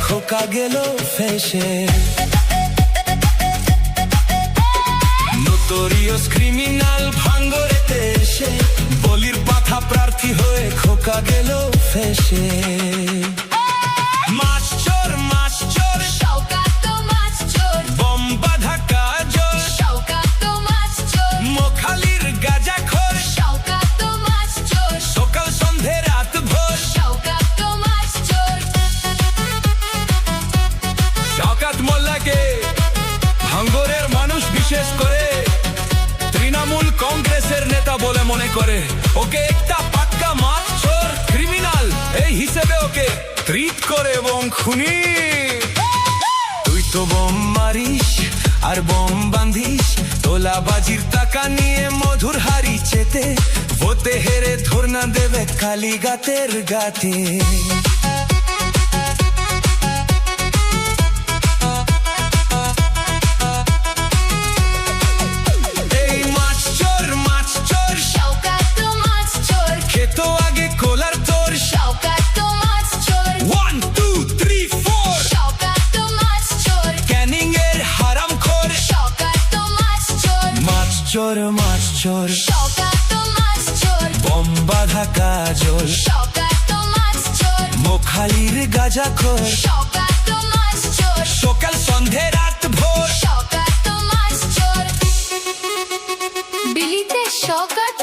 খোকা গেল ফেসে। নোটোরিয়াস ক্রিমিনাল ভাঙ্গরেতে এসে বলির পাঠা প্রার্থী হয়ে খোকা গেল ফেসে। মাছ চোর শওকত মাছ চোর, বম বাঁধা কাজল শওকত মাছ চোর, মোখালির গাঁজাখোর শওকত মাছ চোর, সকাল সন্ধে রাত ভোর শওকত মাছ চোর। শওকত মোল্লাকে ভাঙ্গরের মানুষ বিশেষ করে তৃণমূল কংগ্রেসের নেতা বলে মনে করে। ওকে একটা পাক্কা মাছ চোর ক্রিমিনাল এই হিসেবে ওকে ট্রিট করে এবং খুনি। তুই তো বোম মারিস আর বোম বাঁধিস, তোলাবাজির টাকা নিয়ে মধুর হাড়ি চেতে, ভোতে হেরে ধর্ণা দেবে কালীঘাটের গাতে। এই মাছ চোর শওকত মাছ চোর, খেত আগে কোলার তোর। শওকত মাছ চোর, 1 2 3 4 শওকত মাছ চোর, ক্যানিং এর হারাম খোর। শওকত মাছ চোর, মাছ চোর শওকত মাছ চোর, বম বাঁধা কাজল শওকত মাছ চোর, মোখালির গাঁজাখোর শওকত মাছ চোর, সকাল সন্ধে রাত ভোর। শওকত মাছ চোর। বিলিতে শওকত